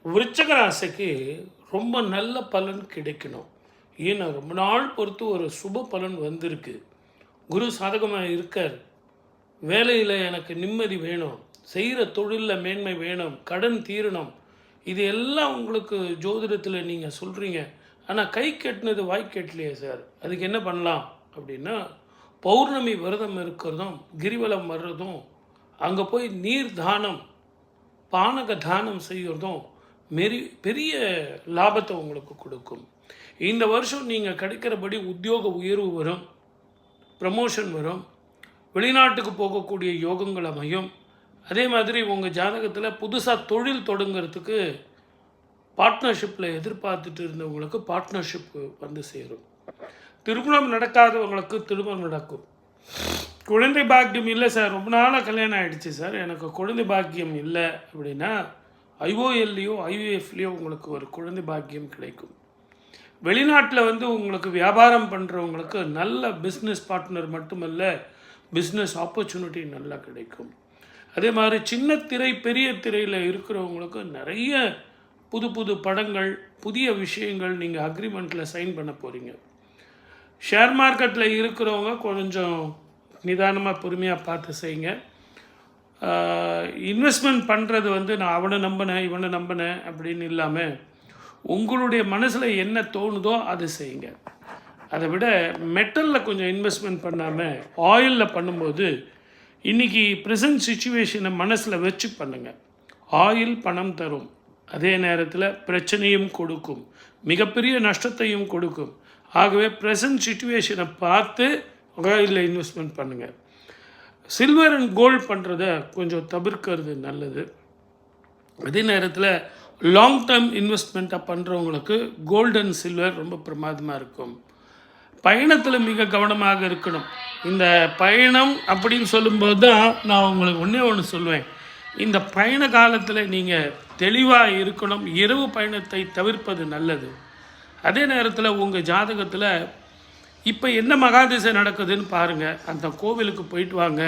விருச்சிக ராசிக்கு ரொம்ப நல்ல பலன் கிடைக்கணும். ஏன்னா ரொம்ப நாள் பொறுத்து ஒரு சுப பலன் வந்திருக்கு. குரு சாதகமாக இருக்கார். வேலையில் எனக்கு நிம்மதி வேணும், செய்கிற தொழிலில் மேன்மை வேணும், கடன் தீரணும், இது எல்லாம் உங்களுக்கு ஜோதிடத்தில் நீங்கள் சொல்கிறீங்க. ஆனால் கை கட்டினது வாய் கட்டலையே சார், அதுக்கு என்ன பண்ணலாம் அப்படின்னா, பௌர்ணமி விரதம் இருக்கிறதும் கிரிவலம் வர்றதும் அங்கே போய் நீர் தானம் பானக தானம் செய்கிறதும் பெரிய லாபத்தை உங்களுக்கு கொடுக்கும். இந்த வருஷம் நீங்கள் கிடைக்கிறபடி உத்தியோக உயர்வு வரும், ப்ரமோஷன் வரும், வெளிநாட்டுக்கு போகக்கூடிய யோகங்கள் அமையும். அதே மாதிரி உங்கள் ஜாதகத்தில் புதுசாக தொழில் தொடங்கிறதுக்கு பார்ட்னர்ஷிப்பில் எதிர்பார்த்துட்டு இருந்தவங்களுக்கு பார்ட்னர்ஷிப் வந்து சேரும். திருமணம் நடக்காதவங்களுக்கு திருமணம் நடக்கும். குழந்தை பாக்கியம் இல்லை சார், ரொம்ப நாளாக கல்யாணம் ஆகிடுச்சு சார், எனக்கு குழந்தை பாக்கியம் இல்லை அப்படின்னா ஐஓஎல்லையோ ஐவிஎஃப்லேயோ உங்களுக்கு ஒரு குழந்தை பாக்கியம் கிடைக்கும். வெளிநாட்டில் உங்களுக்கு வியாபாரம் பண்ணுறவங்களுக்கு நல்ல பிஸ்னஸ் பார்ட்னர் மட்டுமல்ல, பிஸ்னஸ் ஆப்பர்ச்சுனிட்டி நல்லா கிடைக்கும். அதே மாதிரி சின்ன திரை பெரிய திரையில் இருக்கிறவங்களுக்கு நிறைய புது புது படங்கள், புதிய விஷயங்கள் நீங்கள் அக்ரிமெண்ட்டில் சைன் பண்ண போகிறீங்க. ஷேர் மார்க்கெட்டில் இருக்கிறவங்க கொஞ்சம் நிதானமாக பொறுமையாக பார்த்து செய்யுங்க. இன்வெஸ்ட்மெண்ட் பண்ணுறது நான் அவனை நம்பினேன் இவனை நம்பினேன் அப்படின்னு இல்லாமல் உங்களுடைய மனசில் என்ன தோணுதோ அதை செய்யுங்க. அதை விட மெட்டலில் கொஞ்சம் இன்வெஸ்ட்மெண்ட் பண்ணாமல் ஆயிலில் பண்ணும்போது இன்றைக்கி ப்ரெசன்ட் சுச்சுவேஷனை மனசில் வச்சு பண்ணுங்கள். ஆயில் பணம் தரும், அதே நேரத்தில் பிரச்சனையும் கொடுக்கும், மிகப்பெரிய நஷ்டத்தையும் கொடுக்கும். ஆகவே ப்ரெசன்ட் சுச்சுவேஷனை பார்த்து ஆயிலில் இன்வெஸ்ட்மெண்ட் பண்ணுங்கள். சில்வர் அண்ட் கோல்டு பண்ணுறத கொஞ்சம் தவிர்க்கிறது நல்லது. அதே நேரத்தில் லாங் டேர்ம் இன்வெஸ்ட்மெண்ட்டாக பண்ணுறவங்களுக்கு கோல்டு அண்ட் சில்வர் ரொம்ப பிரமாதமாக இருக்கும். பயணத்தில் மிக கவனமாக இருக்கணும். இந்த பயணம் அப்படின்னு சொல்லும்போது தான் நான் உங்களுக்கு ஒன்று சொல்லுவேன். இந்த பயண காலத்தில் நீங்கள் தெளிவாக இருக்கணும். இரவு பயணத்தை தவிர்ப்பது நல்லது. அதே நேரத்தில் உங்கள் ஜாதகத்தில் இப்போ என்ன மகாதிசை நடக்குதுன்னு பாருங்கள். அந்த கோவிலுக்கு போயிட்டு வாங்க.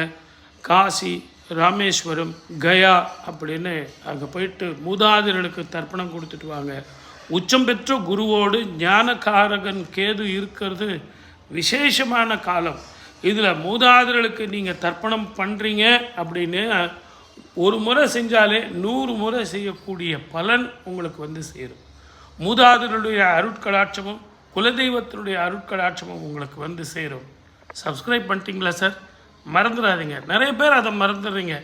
காசி, ராமேஸ்வரம், கயா அப்படின்னு அங்கே போயிட்டு மூதாதையர்களுக்கு தர்ப்பணம் கொடுத்துட்டு வாங்க. உச்சம் பெற்ற குருவோடு ஞானகாரகன் கேது இருக்கிறது விசேஷமான காலம். இதில் மூதாதையர்களுக்கு நீங்கள் தர்ப்பணம் பண்ணுறீங்க அப்படின்னு ஒரு முறை செஞ்சாலே 100 முறை செய்யக்கூடிய பலன் உங்களுக்கு சேரும். மூதாதையருடைய அருட்கடாட்சமும் குலதெய்வத்தினுடைய அருட்கடாட்சமும் உங்களுக்கு சேரும். சப்ஸ்கிரைப் பண்ணிட்டீங்களா சார்? மறந்துடாதீங்க. நிறைய பேர் அதை மறந்துடுறீங்க.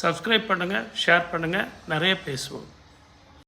சப்ஸ்கிரைப் பண்ணுங்கள், ஷேர் பண்ணுங்கள், நிறைய பேசுவோம்.